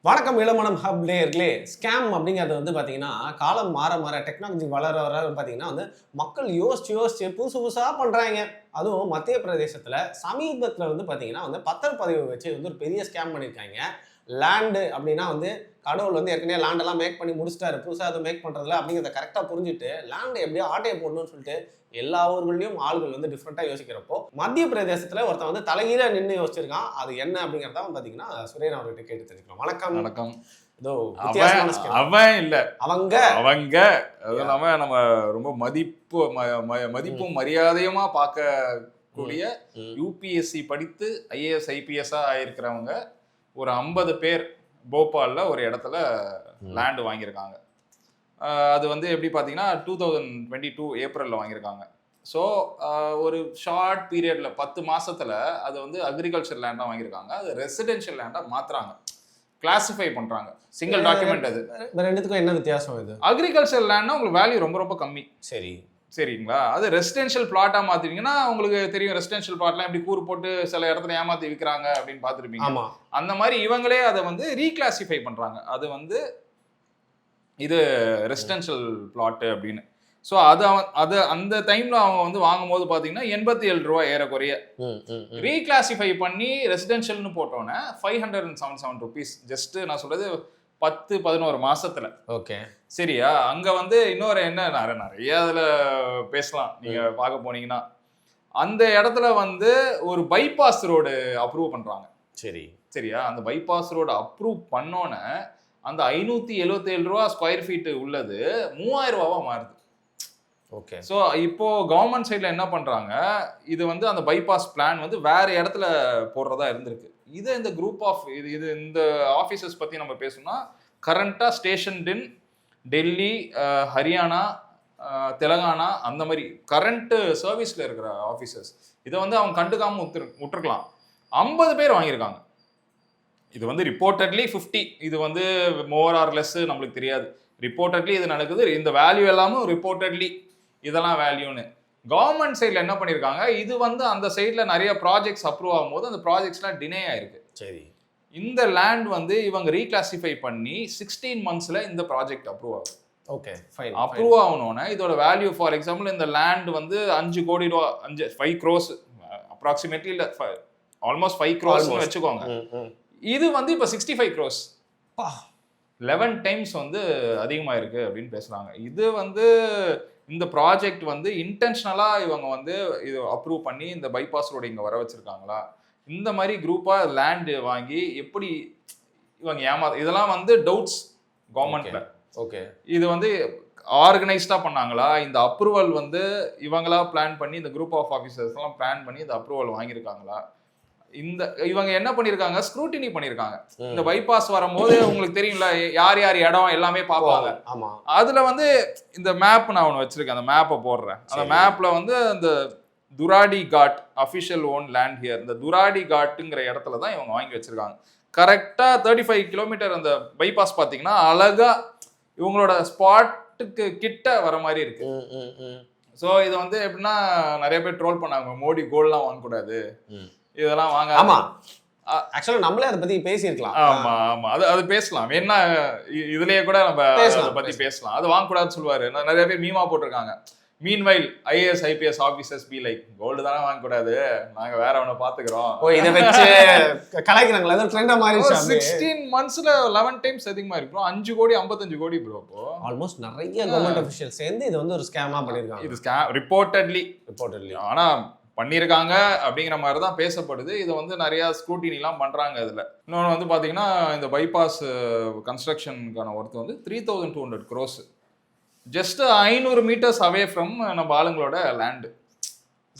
வணக்கம் இளமனம் ஹப் நேயர்களே. ஸ்கேம் அப்படிங்கிறது பார்த்தீங்கன்னா, காலம் மாற மாற டெக்னாலஜி வளர வர பார்த்தீங்கன்னா மக்கள் யோசிச்சு புதுசு புதுசா பண்றாய்ங்க. அதுவும் மத்திய பிரதேசத்தில சமீபத்தில பார்த்தீங்கன்னா பத்திரப்பதிவு வச்சு ஒரு பெரிய ஸ்கேம் பண்ணியிருக்காய்ங்க. லேண்டு அப்படின்னா கடவுள் ஏற்கனவே லேண்டெல்லாம் மேக் பண்ணி முடிச்சுட்டாரு. புதுசா எதுவும் மேக் பண்றதில்ல அப்படிங்கிறத கரெக்ட்டா புரிஞ்சுட்டு, லேண்ட் எப்படியோ ஆட்டைய போடணும்னு சொல்லிட்டு எல்லா ஊர்கள்லயும் ஆள்கள் டிஃபரெண்ட்டா யோசிக்கிறப்போ, மத்திய பிரதேசத்தில ஒருத்தன் தலைகீழா நின்னு யோசிச்சிருக்கான். அது என்ன அப்படிங்கிறத பார்த்தீங்கன்னா, சுரேன் அவர்கிட்ட கேட்டு தெரிஞ்சுக்கலாம். வணக்கம். வணக்கம். ஏதோ வித்தியாசமான ஸ்கேம். அவன் இல்ல. அவங்க. அது இல்லாம நம்ம ரொம்ப மதிப்பும் மரியாதையுமா பார்க்கக்கூடிய யூபிஎஸ்சி படித்து ஐஏஎஸ் ஐபிஎஸ்ஸா ஆயிருக்கிறவங்க ஒரு 50 பேர் போபால்ல ஒரு இடத்துல லேண்ட் வாங்கியிருக்காங்க. அது எப்படி பார்த்தீங்கன்னா 2022 ஏப்ரலில் வாங்கியிருக்காங்க. ஸோ ஒரு ஷார்ட் பீரியட்ல 10 மாசத்துல அது அக்ரிகல்ச்சர் லேண்டாக வாங்கியிருக்காங்க. அது ரெசிடென்ஷியல் லேண்டாக மாத்துறாங்க, கிளாசிஃபை பண்றாங்க. Single document. அது ரெண்டுத்துக்கும் என்ன வித்தியாசம்? இது அக்ரிகல்ச்சர் லேண்ட்னா உங்களுக்கு வேல்யூ ரொம்ப ரொம்ப கம்மி. சரிங்களா? அது ரெசிடென்ஷியல் பிளாட்டா மாத்திட்டீங்கன்னா உங்களுக்கு தெரியும், ரெசிடென்ஷியல் பிளாட்லாம் எப்படி கூறு போட்டு சில இடத்துல ஏமாத்தி விற்கிறாங்க அப்படின்னு பார்த்துருப்பீங்க. அந்த மாதிரி இவங்களே அதை ரீகிளாசிஃபை பண்றாங்க. அது இது ரெசிடென்ஷியல் பிளாட் அப்படின்னு. ஸோ அது அந்த டைம்ல அவங்க வாங்கும் போது பார்த்தீங்கன்னா 87 ரூபாய் ஏறக்குறைய ரீகிளாசிஃபை பண்ணி ரெசிடென்ஷியல்னு போட்டோன்னே 577 ருபீஸ். ஜஸ்ட் நான் சொல்றது 10-11 மாசத்துல. ஓகே, சரியா? அங்க இன்னொரு என்ன நிறைய அதுல பேசலாம். நீங்க பார்க்க போனீங்கன்னா அந்த இடத்துல ஒரு பைபாஸ் ரோடு அப்ரூவ் பண்றாங்க. சரியா? அந்த பைபாஸ் ரோடு அப்ரூவ் பண்ணோன்னே அந்த 577 ரூபா ஸ்கொயர் ஃபீட் உள்ளது 3000 ரூபாவா மாறுது. ஓகே. ஸோ இப்போ கவர்மெண்ட் சைட்ல என்ன பண்றாங்க, இது அந்த பைபாஸ் பிளான் வேற இடத்துல போடுறதா இருந்திருக்கு. இது இந்த குரூப் ஆஃப் இது இந்த ஆஃபீஸர்ஸ் பத்தி நம்ம பேசணும்னா கரண்டா ஸ்டேஷன்ட் இன் டெல்லி, ஹரியானா, தெலுங்கானா, அந்த மாதிரி கரண்ட் சர்வீஸ்ல இருக்கிற ஆஃபீஸர்ஸ். இதை அவங்க கண்டுக்காம விட்டுருக்கலாம். 50 பேர் வாங்கியிருக்காங்க. இது ரிப்போர்ட்டட்லி 50. இது மோர் ஆர் லெஸ் நம்மளுக்கு தெரியாது. ரிப்போர்ட்டட்லி இது நடக்குது. இந்த வேல்யூ எல்லாமும் ரிப்போர்ட்டட்லி இதெல்லாம் வேல்யூன்னு. கவர்மெண்ட் சைட்ல என்ன பண்ணிருக்காங்க, இது அந்த சைட்ல நிறைய ப்ராஜெக்ட்ஸ் அப்ரூவ் ஆகும்போது அந்த ப்ராஜெக்ட்ஸ்லாம் டிலே ஆயிருக்கு. சரி. இந்த லேண்ட் இவங்க ரீகிளாசிஃபை பண்ணி 16 மந்த்ஸ்ல இந்த ப்ராஜெக்ட் அப்ரூவ் ஆகும். Okay, fine. அப்ரூவ் ஆகணும்னா இதோட வேல்யூ, ஃபார் எக்ஸாம்பிள் இந்த லேண்ட் 5 கோடி ரூபா, 5 crores அப்ராக்சிமேட்லி, இல்ல ஆல்மோஸ்ட் 5 crores வச்சுக்கோங்க. இது இப்போ 65 crores. 11 டைம்ஸ் அதிகமா இருக்கு அப்படின்னு பேசுறாங்க. இது இந்த ப்ராஜெக்ட் இன்டென்ஷனலா இவங்க இது அப்ரூவ் பண்ணி இந்த பைபாஸ் ரோடு இங்க வர வச்சிருக்காங்களா? இந்த மாதிரி குரூப்பா லேண்ட் வாங்கி எப்படி இவங்க இதெல்லாம் டவுட்ஸ் கவர்மெண்ட்ல. ஓகே. இது ஆர்கனைஸ்டா பண்ணாங்களா? இந்த அப்ரூவல் இவங்களா பிளான் பண்ணி இந்த குரூப் ஆஃப் ஆஃபீஸர்ஸ் எல்லாம் பிளான் பண்ணி இந்த அப்ரூவல் வாங்கியிருக்காங்களா? இவங்க என்ன பண்ணிருக்காங்க, ஸ்க்ரூட்டினி பண்ணிருக்காங்க. இந்த பைபாஸ் வரும்போது உங்களுக்கு தெரியும்ல, யார் யார் இடம் எல்லாமே பார்ப்பாங்க. அதுல இந்த மேப் நான் ஒன்று வச்சிருக்கேன், அந்த மேப்பை போடுறேன். அந்த மேப்ல அந்த துராடி காட் அஃபிஷியல் ஓன் லேண்ட் ஹியர், இந்த துராடி காட்டுங்கிற இடத்துல தான் இவங்க வாங்கி வச்சிருக்காங்க. கரெக்டா 35 கிலோமீட்டர் அந்த பைபாஸ் பாத்தீங்கன்னா அழகா இவங்களோட ஸ்பாட்டுக்கு கிட்ட வர மாதிரி இருக்கு. ஸோ இது எப்படின்னா நிறைய பேர் ட்ரோல் பண்ணாங்க, மோடி கோல்ட்லாம் வாங்கக்கூடாது, இதெல்லாம் வாங்க. ஆமா, ஆக்சுவலா நம்மளே அதை பத்தி பேசியிருக்கலாம். ஆமா ஆமா, அது பேசலாம். என்ன இதுலயே கூட நம்ம அதை பத்தி பேசலாம். அது வாங்கக்கூடாதுன்னு சொல்லுவாரு. நிறைய பேர் மீமா போட்டிருக்காங்க. Meanwhile IAS IPS officers be like, gold தானே வாங்கக்கூடாது, நாங்க வேற ஒண்ணு பாத்துக்கிறோம். இதை வச்சு கலாய்க்கிறாங்களா? அது ட்ரெண்டா மாறிடுச்சு. 16 மந்த்ஸ்ல 11 டைம்ஸ் அதிகமா இருக்கு. 5 கோடி 55 கோடி ப்ரோ. அப்போ ஆல்மோஸ்ட் நிறைய கவர்மெண்ட் அஃபிஷியல்ஸ் சேர்ந்து இது ஒரு ஸ்கேமா பண்ணிருக்காங்க. இது ஸ்கேம் ரிப்போர்ட்டட்லி. ஆனா பண்ணியிருக்காங்க அப்படிங்கிற மாதிரி தான் பேசப்படுது. இது நிறைய ஸ்க்ரூட்டினிலாம் பண்றாங்க. இதுல இன்னொன்று பாத்தீங்கன்னா இந்த பைபாஸ் கன்ஸ்ட்ரக்ஷனுக்கான worth 3200 crores. Just 500 meters away from நம்ம ஆளுங்களோட லேண்ட்.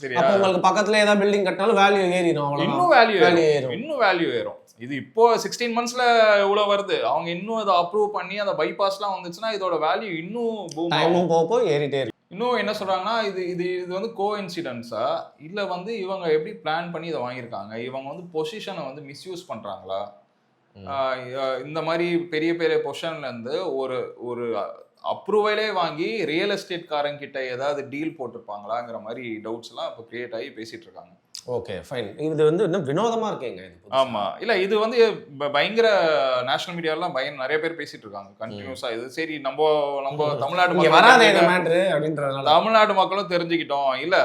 சரியா? அப்ப உங்களுக்கு பக்கத்துல ஏதாவது பில்டிங் கட்டினாலும் வேல்யூ ஏறிடும். இன்னும் வேல்யூ ஏறும். இது இப்போ 16 monthsல இவ்வளவு வருது. அவங்க இன்னும் அதை அப்ரூவ் பண்ணி அந்த பைபாஸ்லாம் வந்துச்சுன்னா இதோட வேல்யூ இன்னும் பூம் ஆகும். போக ஏறிட்டே இருக்கு. இன்னும் என்ன சொல்றாங்கன்னா, இது கோஇன்சிடென்ஸா இல்ல இவங்க எப்படி பிளான் பண்ணி இதை வாங்கியிருக்காங்க? இவங்க பொசிஷனை மிஸ்யூஸ் பண்றாங்களா? இந்த மாதிரி பெரிய பெரிய பொசிஷன்ல இருந்து ஒரு அப்ரூவலே வாங்கி ரியல் எஸ்டேட் காரங்க கிட்ட ஏதாவது டீல் போட்டிருப்பாங்களாங்கிற மாதிரி டவுட்ஸ் எல்லாம் இப்போ கிரியேட் ஆகி பேசிட்டு இருக்காங்க. Okay fine. இது வந்து இன்னும் வினோதமா இருக்கேங்க இது புதுசா. ஆமா. இல்ல இது வந்து பயங்கர நேஷனல் மீடியாலாம் நிறைய பேர் பேசிட்டு இருக்காங்க கண்டினியூஸா. இது சரி நம்ம தமிழ்நாடு இங்க மக்கள் வராதே இந்த மேட்ரு அப்படின்றதுனால. தமிழ்நாடு மக்களும் தெரிஞ்சுக்கிட்டோம். இல்ல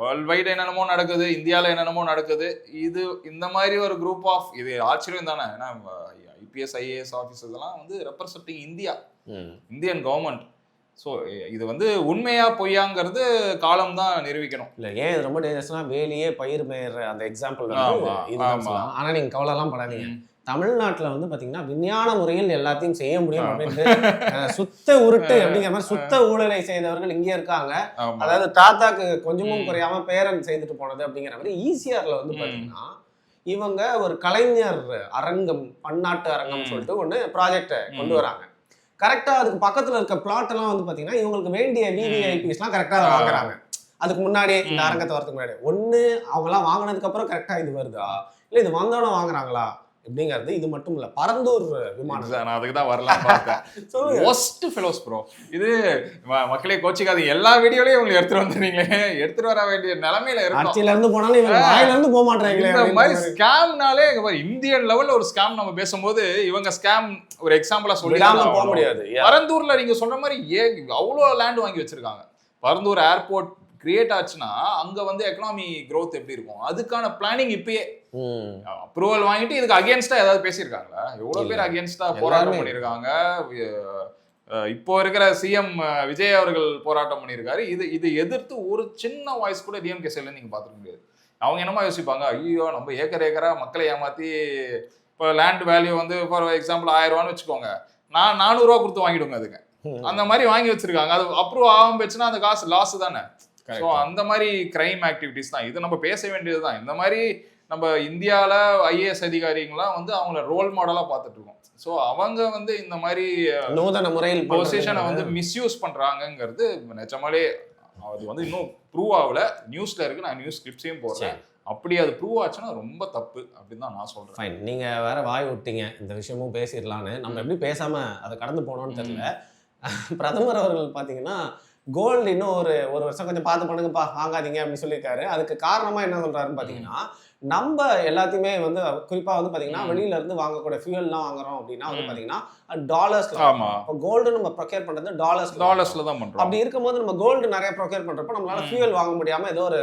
வேர்ல்ட் வைடு என்னென்னமோ நடக்குது, இந்தியால என்னென்னமோ நடக்குது. இது இந்த மாதிரி ஒரு குரூப் ஆஃப் இது ஆச்சரியம் தானே. ஏன்னா ஐபிஎஸ் ஐஏஎஸ் ஆஃபீஸர்ஸ் எல்லாம் வந்து representing India, Indian government. So இது வந்து உண்மையா பொய்யாங்கிறது காலம் தான் நிரூபிக்கணும். இல்ல ஏன் இது ரொம்ப டேஞ்சரஸ்னா வேலியே பயிர் மேய்ற அந்த எக்ஸாம்பிள் வந்து ஆமா, இதுதான் ஆமா. சொல்லலாம். ஆனா நீங்க கவலைலாம் படாதீங்க. தமிழ்நாட்டுல வந்து பாத்தீங்கன்னா விஞ்ஞான முறையில் எல்லாத்தையும் செய்ய முடியும் அப்படின்ட்டு சுத்த உருட்டு அப்படிங்கிற மாதிரி சுத்த ஊழலை செய்தவர்கள் இங்கே இருக்காங்க. ஆமா. அதாவது தாத்தாக்கு கொஞ்சமும் குறையாம பேரன் செய்துட்டு போனது அப்படிங்கிற மாதிரி ஈசிஆர்ல வந்து பாத்தீங்கன்னா இவங்க ஒரு கலைஞர் அரங்கம், பன்னாட்டு அரங்கம் சொல்லிட்டு ஒண்ணு ப்ராஜெக்ட் கொண்டு வராங்க. கரெக்டா அதுக்கு பக்கத்துல இருக்க பிளாட் எல்லாம் வந்து பாத்தீங்கன்னா இவங்களுக்கு வேண்டிய விவிஐபிஸ் எல்லாம் கரெக்டா வாங்குறாங்க. அதுக்கு முன்னாடியே இந்த அரங்கத்தை வரதுக்கு முன்னாடி ஒண்ணு அவங்க எல்லாம் வாங்கினதுக்கு அப்புறம் கரெக்டா இது வருதா, இல்ல இது வந்தோடனே வாங்குறாங்களா அப்படிங்கிறது. இது மட்டும் இல்ல, பரந்தூர் விமானம், நான் அதுக்கு தான் வரலாம் பார்த்தேன். Worst fellows bro. இது மக்களே கோச்சிக்காது, எல்லா வீடியோலயும் இவங்க எடுத்துட்டு வந்துடுறீங்களே, எடுத்துட்டு வர வேண்டிய நிலைமையில இருக்கும். ஆட்சியில இருந்து போனாலும் இவங்க வாயில இருந்து போக மாட்டாங்களே. இந்த மாதிரி ஸ்கேம்னாலே இந்தியன் லெவல்ல ஒரு ஸ்கேம் நம்ம பேசும்போது இவங்க ஸ்கேம் ஒரு எக்ஸாம்பிளா விடாம போக சொல்லி முடியாது. பரந்தூர்ல நீங்க சொல்ற மாதிரி அவ்வளோ லேண்ட் வாங்கி வச்சிருக்காங்க. பரந்தூர் ஏர்போர்ட் கிரியேட் ஆச்சுன்னா அங்க வந்து எக்கனாமி growth எப்படி இருக்கும், அதுக்கான பிளானிங் இப்பயே அப்ரூவல் வாங்கிட்டு இதுக்கு அகேன்ஸ்டா ஏதாவது பேசியிருக்காங்களா? எவ்வளவு பேர் அகேன்ஸ்டா போராட்டம் பண்ணியிருக்காங்க. இப்போ இருக்கிற சிஎம் விஜய் அவர்கள் போராட்டம் பண்ணியிருக்காரு. இது எதிர்த்து ஒரு சின்ன வாய்ஸ் கூட டிஎம்கே சைடுல நீங்க பாத்துக்க முடியாது. அவங்க என்னமா யோசிப்பாங்க, ஐயோ நம்ம ஏக்கரா மக்களை ஏமாத்தி இப்போ லேண்ட் வேல்யூ வந்து ஃபார் எக்ஸாம்பிள் 1000 ரூபான்னு வச்சுக்கோங்க, நான் 400 ரூபா கொடுத்து வாங்கிடுங்க. அதுக்கு அந்த மாதிரி வாங்கி வச்சிருக்காங்க. அது அப்ரூவ் ஆகாம போச்சுன்னா அந்த காசு லாஸ் தானே. ஸோ அந்த மாதிரி கிரைம் ஆக்டிவிட்டிஸ் தான் இது. நம்ம பேச வேண்டியது தான். இந்த மாதிரி நம்ம இந்தியாவில் ஐஏஎஸ் அதிகாரிகள்லாம் வந்து அவங்கள ரோல் மாடலாக பார்த்துட்டு இருக்கோம். ஸோ அவங்க வந்து இந்த மாதிரி நூதன முறையில் பொசிஷனை வந்து மிஸ்யூஸ் பண்ணுறாங்கங்கிறது நிஜமாலே அது வந்து இன்னும் ப்ரூவ் ஆகல. நியூஸில் இருக்கு, நான் நியூஸ் கிளிப்ஸையும் போடுறேன். அப்படி அது ப்ரூவ் ஆச்சுன்னா ரொம்ப தப்பு அப்படின்னு தான் நான் சொல்கிறேன். ஃபைன். நீங்கள் வேற வாய் விட்டீங்க இந்த விஷயமும் பேசிடலான்னு. நம்ம எப்படி பேசாமல் அதை கடந்து போனோம்னு தெரியல. பிரதமர் அவர்கள் பார்த்தீங்கன்னா கோல்டு இன்னும் ஒரு வருஷம் கொஞ்சம் பார்த்து பண்ணுங்கப்பா, வாங்காதீங்க அப்படின்னு சொல்லியிருக்காரு. அதுக்கு காரணமாக என்ன சொல்கிறாருன்னு பார்த்தீங்கன்னா, நம்ம எல்லாத்தையுமே வந்து குறிப்பாக வந்து பார்த்தீங்கன்னா வெளியில இருந்து வாங்கக்கூடிய ஃபியூயல்லாம் வாங்குறோம் அப்படின்னா வந்து பார்த்தீங்கன்னா டாலர்ஸ். இப்போ கோல்டு நம்ம ப்ரொக்யூர் பண்ணுறது டாலர்ஸ்ல தான் பண்ணுறோம். அப்படி இருக்கும்போது நம்ம கோல்டு நிறைய ப்ரொக்யூர் பண்ணுறப்போ நம்மளால ஃபியூயல் வாங்க முடியாமல் ஏதோ ஒரு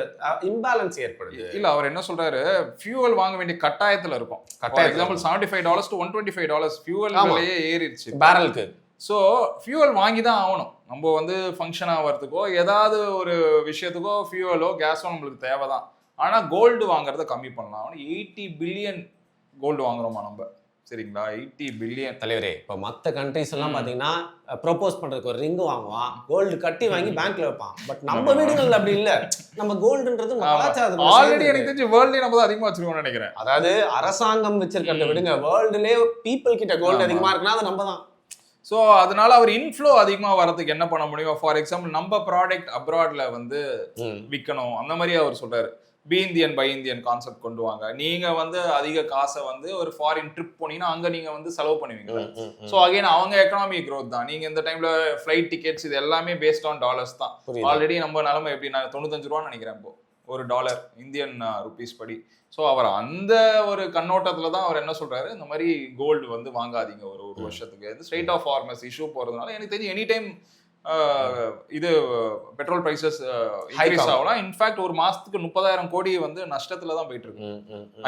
இம்பேலன்ஸ் ஏற்படுது. இல்லை, அவர் என்ன சொல்றாரு, ஃபியூயல் வாங்க வேண்டிய கட்டாயத்தில் இருக்கும். எக்ஸாம்பிள் $75 to $125 ஃபியூயல் விலையே ஏறிடுச்சு பேரலுக்கு. ஸோ ஃபியூவல் வாங்கி தான் ஆகணும். நம்ம வந்து ஃபங்க்ஷன் ஆகிறதுக்கோ ஏதாவது ஒரு விஷயத்துக்கோ ஃபியூவலோ கேஸோ நம்மளுக்கு தேவை தான். ஆனால் கோல்டு வாங்குறத கம்மி பண்ணலாம். 80 பில்லியன் கோல்டு வாங்குறோமா நம்ம, சரிங்களா? 80 பில்லியன். தலைவரே, இப்போ மற்ற கண்ட்ரிஸ் எல்லாம் பார்த்தீங்கன்னா ப்ரொபோஸ் பண்ணுறதுக்கு ஒரு ரிங்கு வாங்குவான், கோல்டு கட்டி வாங்கி பேங்க்ல வைப்பான். பட் நம்ம வீடுகள் அப்படி இல்லை. நம்ம கோல்டுன்றது ஆல்ரெடி எனக்கு தெரிஞ்சு வேர்ல்ட்லேயே நம்ம தான் அதிகமாக வச்சிருக்கோம்னு நினைக்கிறேன். அதாவது அரசாங்கம் வச்சிருக்கிறத விடுங்க, வேர்ல்டுலேயே பீப்புள் கிட்ட கோல்டு அதிகமாக இருக்குன்னா அது நம்ம தான். ஸோ அதனால அவர் இன்ஃப்ளோ அதிகமாக வரதுக்கு என்ன பண்ண முடியும்? ஃபார் எக்ஸாம்பிள் நம்ம ப்ராடக்ட் அப்ராட்ல வந்து விற்கணும், அந்த மாதிரி அவர் சொல்றாரு. Be Indian buy Indian concept கொண்டு வாங்க. நீங்க வந்து அதிக காசை வந்து ஒரு ஃபாரின் ட்ரிப் போனீங்கன்னா அங்க நீங்க வந்து செலவு பண்ணுவீங்க. ஸோ அகைன் அவங்க எக்கனாமிக் க்ரோத் தான். நீங்க இந்த டைம்ல ஃபிளைட் டிக்கெட்ஸ் இது எல்லாமே பேஸ்ட் ஆன் டாலர்ஸ் தான். ஆல்ரெடி நம்ம நிலைமை எப்படி, நான் 95 ரூபான்னு நினைக்கிறேன் இப்போ ஒரு டாலர் இந்தியன் ருபீஸ் படி. ஸோ அவர் அந்த ஒரு கண்ணோட்டத்தில் தான் அவர் என்ன சொல்றாரு, இந்த மாதிரி கோல்டு வந்து வாங்காதீங்க ஒரு வருஷத்துக்கு. ஸ்ட்ரெயிட் ஆஃப் ஹார்மஸ் இஷ்யூ போறதுனால எனக்கு தெரிஞ்சு எனி டைம் இது பெட்ரோல் பிரைசஸ் இன்க்ரீஸ் ஆகலாம். இன்ஃபேக்ட் ஒரு மாசத்துக்கு 30,000 கோடி வந்து நஷ்டத்துல தான் போயிட்டு இருக்கு.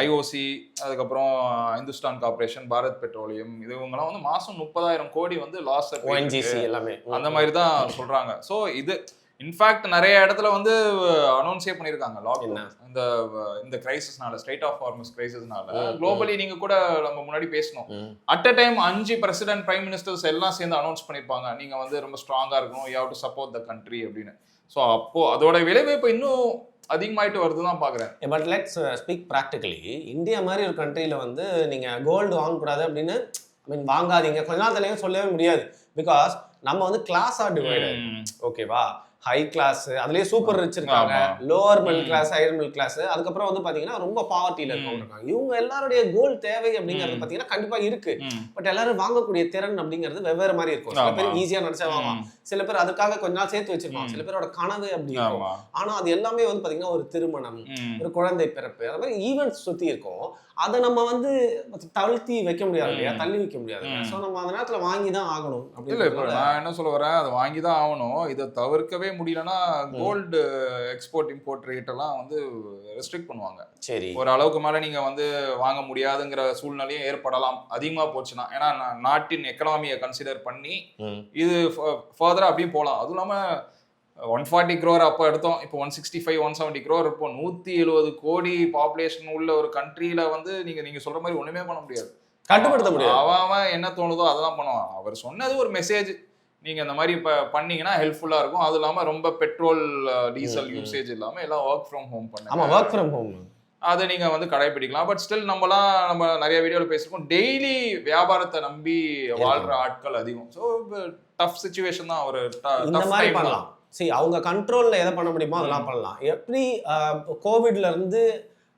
ஐஓசி, அதுக்கப்புறம் இந்துஸ்தான் கார்பரேஷன், பாரத் பெட்ரோலியம், இவங்கெல்லாம் வந்து மாசம் 30,000 கோடி வந்து லாஸ் எல்லாமே அந்த மாதிரி தான் சொல்றாங்க. ஸோ இது இன்ஃபேக்ட் நிறைய இடத்துல வந்து அனௌன்ஸே பண்ணியிருக்காங்க லாக்டவுன். இந்த கிரைசிஸ்னால, ஸ்ட்ரெயிட் ஆஃப் ஹார்மஸ் கிரைசிஸ்னால குளோபலி நீங்க கூட நம்ம முன்னாடி பேசணும். At a time 5 president, prime ministers எல்லாம் சேர்ந்து அனௌன்ஸ் பண்ணிருப்பாங்க, நீங்க வந்து ரொம்ப ஸ்ட்ராங்கா இருக்கணும், you have to support the country அப்படின்னு. ஸோ அப்போ அதோட விளைவு இப்போ இன்னும் அதிகமாயிட்டு வருதுதான் பாக்குறேன். But let's speak practically. India மாதிரி ஒரு கண்ட்ரியில வந்து நீங்க கோல்டு வாங்கக்கூடாது அப்படின்னு வாங்காதீங்க கொஞ்ச நாள் தலையும் சொல்லவே முடியாது. பிகாஸ் நம்ம வந்து கிளாஸா டிவைடட். ஓகேவா? ஹை கிளாஸ், அதுலயே சூப்பர் ரிச் இருக்காங்க, ஆமா. Lower middle class, higher middle class, அதுக்கப்புறம் வந்து பாத்தீங்கன்னா ரொம்ப பாவர்ட்டியில இருக்கவங்க இருக்காங்க. இவங்க எல்லாருடைய கோல் தேவை அப்படிங்கிறது பாத்தீங்கன்னா கண்டிப்பா இருக்கு. பட் எல்லாரும் வாங்கக்கூடிய திறன் அப்படிங்கிறது வெவ்வேறு மாதிரி இருக்கும். சில பேர் ஈஸியா நினைச்சா வாங்கலாம், சில பேர் அதுக்காக கொஞ்ச நாள் சேர்த்து வச்சிருப்பாங்க, சில பேரோட கனவு அப்படி இருக்கும். ஆனா அது எல்லாமே வந்து பாத்தீங்கன்னா ஒரு திருமணம், ஒரு குழந்தை பிறப்பு, அது மாதிரி ஈவெண்ட்ஸ் சுத்தி இருக்கும். அதை நம்ம வந்து தழுத்தி வைக்க முடியாது இல்லையா, தள்ளி வைக்க முடியாது. ஸோ நம்ம அந்த நேரத்துல வாங்கி தான் ஆகணும். இல்ல இப்ப நான் என்ன சொல்ல வரேன், அதை வாங்கி தான் ஆகணும். இதை தவிர்க்கவே முடியலன்னா கோல்டு எக்ஸ்போர்ட் இம்போர்ட் ரேட் எல்லாம் வந்து ரெஸ்ட்ரிக்ட் பண்ணுவாங்க. சரி, ஒரு அளவுக்கு மேல நீங்க வந்து வாங்க முடியாதுங்கிற சூழ்நிலையும் ஏற்படலாம் அதிகமா போச்சுன்னா. ஏன்னா நாட்டின் எக்கனாமியை கன்சிடர் பண்ணி இது ஃபர்தரா அப்படியும் போகலாம். அதுவும் இல்லாம 140 crore அப்போ எடுத்தோம், இப்போ 165 170 crore இப்போ 170 கோடி பாப்புலேஷன் உள்ள ஒரு கண்ட்ரியில வந்து நீங்க சொல்ற மாதிரி ஒண்ணுமே பண்ண முடியாது, கட்டுப்படுத்த முடியாது. அவன் என்ன தோணுதோ அதெல்லாம் பண்ணுவான். அவர் சொன்னது ஒரு மெசேஜ், நீங்க இந்த மாதிரி இப்ப பண்ணீங்கன்னா ஹெல்ப்ஃபுல்லா இருக்கும். அது இல்லாம ரொம்ப பெட்ரோல் டீசல் யூசேஜ் இல்லாம எல்லாம் ஒர்க் ஃப்ரம் ஹோம் பண்ணுங்க. ஆமா, ஒர்க் ஃப்ரம் ஹோம் அதை நீங்க வந்து கடைபிடிக்கலாம். பட் ஸ்டில் நம்ம நிறைய வீடியோல பேசிருக்கோம், டெய்லி வியாபாரத்தை நம்பி வாழ்ற ஆட்கள் அதிகம். ஸோ டஃப் சிச்சுவேஷன் தான், ஒரு இந்த மாதிரி பண்ணலாம். சரி, அவங்க கண்ட்ரோல்ல எதை பண்ண முடியுமோ அதெல்லாம் பண்ணலாம். எப்படி கோவிட்ல இருந்து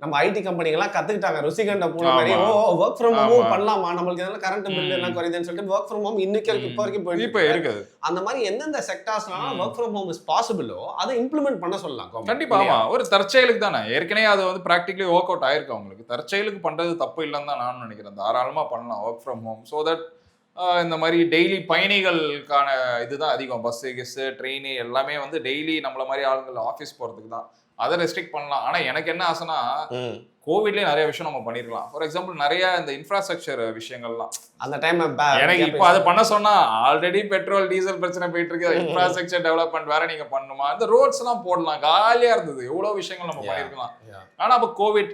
நம்ம ஐடி கம்பெனிகள்லாம் கத்துக்கிட்டாங்க, ருசிகண்ட போன மாதிரி ஒர்க் ஃப்ரம் ஹோம் பண்ணலாமா, நம்மளுக்கு எதனா கரண்ட் பில் எல்லாம் குறையுதுன்னு சொல்லிட்டு ஒர்க் ஃப்ரம் ஹோம் இப்போ வரைக்கும் போயிட்டு இருக்குது. அந்த மாதிரி எந்தெந்த செக்டார்ஸ்லாம் ஒர்க் ஃப்ரம் ஹோம் இஸ் பாசிபிளோ அதை இம்ப்ளிமெண்ட் பண்ண சொல்லலாம். கண்டிப்பா. ஆமா, ஒரு தற்செயலுக்கு தானே, ஏற்கனவே அது வந்து பிராக்டிகலி ஒர்க் அவுட் ஆயிருக்கு அவங்களுக்கு. தற்செயலுக்கு பண்றது தப்பு இல்லைன்னு தான் நான் நினைக்கிறேன். தாராளமா பண்ணலாம் work from home. So that இந்த மாதிரி டெய்லி பயணிகளுக்கான இதுதான் அதிகம். பஸ்ஸு கிஸ்ஸு ட்ரெயின் எல்லாமே வந்து டெய்லி நம்மள மாதிரி ஆளுங்கள் ஆஃபீஸ் போகிறதுக்கு தான். அதை ரெஸ்ட்ரிக்ட் பண்ணலாம். ஆனால் எனக்கு என்ன ஆசைனா, கோவிட்லேயே நிறைய விஷயம் நம்ம பண்ணிருக்கலாம். ஃபார் எக்ஸாம்பிள் நிறைய இந்த இன்ஃப்ராஸ்ட்ரக்சர் விஷயங்கள்லாம் அந்த டைம் எனக்கு இப்போ அதை பண்ண சொன்னா, ஆல்ரெடி பெட்ரோல் டீசல் பிரச்சனை போயிட்டு இருக்கு, இன்ஃப்ராஸ்ட்ரக்சர் டெவலப்மெண்ட் வேற நீங்க பண்ணுமா, இந்த ரோட்ஸ் எல்லாம் போடலாம், காலியா இருந்தது, எவ்வளவு விஷயங்கள் நம்ம பண்ணிருக்கலாம். ஆனா அப்போ கோவிட்,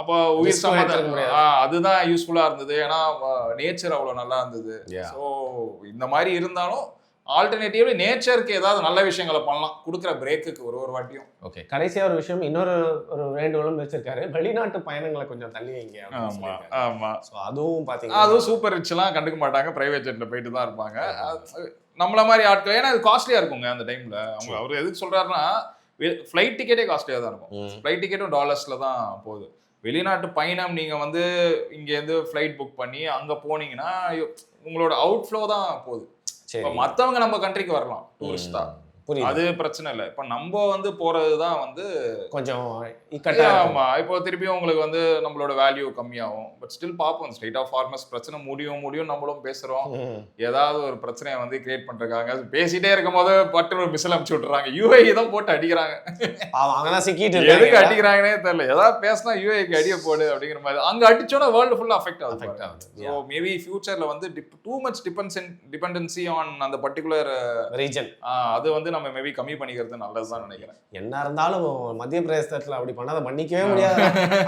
அப்போ உயிர் சம்பந்தம் அதுதான் யூஸ்ஃபுல்லா இருந்தது. ஏன்னா நேச்சர் அவ்வளவு நல்லா இருந்தது. ஸோ இந்த மாதிரி இருந்தாலும் ஆல்டர்னேட்டிவ்லி நேச்சருக்கு ஏதாவது நல்ல விஷயங்களை பண்ணலாம், கொடுக்குற பிரேக்குக்கு ஒரு வாட்டியும். ஓகே, கடைசியா ஒரு விஷயம், இன்னொரு ஒரு வேண்டுகோளும் வச்சிருக்காரு, வெளிநாட்டு பயணங்களை கொஞ்சம் தள்ளி வைங்க. ஆமா ஆமா, அதுவும் பாத்தீங்கன்னா அதுவும் சூப்பர் ரிச் எல்லாம் கண்டுக்க மாட்டாங்க, பிரைவேட் ஜெட்ல போயிட்டு தான் இருப்பாங்க. நம்மள மாதிரி ஆட்கள், ஏன்னா அது காஸ்ட்லியா இருக்குங்க அந்த டைம்ல. அவங்க அவர் எதுக்கு சொல்றாருன்னா, ஃபிளைட் டிக்கெட்டே காஸ்ட்லியா தான் இருக்கும். ஃபிளைட் டிக்கெட்டும் டாலர்ஸ்ல தான் போகுது. வெளிநாட்டு பயணம் நீங்க வந்து இங்கேருந்து ஃபிளைட் புக் பண்ணி அங்க போனீங்கன்னா உங்களோட அவுட்ஃப்ளோ தான் போகுது. இப்போ மற்றவங்க நம்ம கண்ட்ரிக்கு வரலாம் டூரிஸ்டா, அது பிரச்சனை இல்லை. இப்போ நம்ம வந்து போறதுதான் வந்து கொஞ்சம் ஆமா. இப்போ திருப்பியும் உங்களுக்கு வந்து நம்மளோட வேல்யூ கம்மியாகும். பட் ஸ்டில் பார்ப்போம், ஸ்டேட் ஆஃப் ஃபார்மர்ஸ் பிரச்சனை முடியும் நம்மளும் பேசுறோம். ஏதாவது ஒரு பிரச்சனையை வந்து கிரியேட் பண்றாங்க, பேசிட்டே இருக்கும் போது பட்டு ஒரு மிசல் அனுப்பிச்சு விட்டுறாங்க. யூஏஇ தான் போட்டு அடிக்கிறாங்க. எதுக்கு அடிக்கிறாங்கன்னே தெரியல. ஏதாவது பேசினா யூஏஇக்கு அடிய போடு அப்படிங்கிற மாதிரி. அங்க அடிச்சோன்னா வேர்ல்டு ஃபுல்லா அஃபெக்ட் ஆகுது. ஸோ மேபி ஃபியூச்சர்ல வந்து டூ மச் டிபெண்டன்சி ஆன் அந்த பர்டிகுலர் ரீஜன், அது வந்து நம்ம மேபி கம்மி பண்ணிக்கிறது நல்லதுதான் நினைக்கிறேன். என்ன இருந்தாலும் மத்திய பிரதேசத்துல அப்படி பண்ணாத மன்னிக்கவே முடியாது.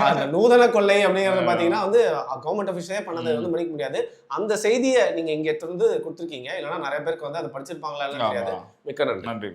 அந்த நூதன கொள்ளை அப்படிங்கறது பாத்தீங்கன்னா வந்து கவர்மெண்ட் ஆஃபீஸே பண்ணதை வந்து மன்னிக்க முடியாது. அந்த செய்தியை நீங்க இங்க இருந்து கொடுத்துருக்கீங்க, இல்லைன்னா நிறைய பேருக்கு வந்து அதை படிச்சிருப்பாங்களா தெரியாது. மிக்க நன்றி.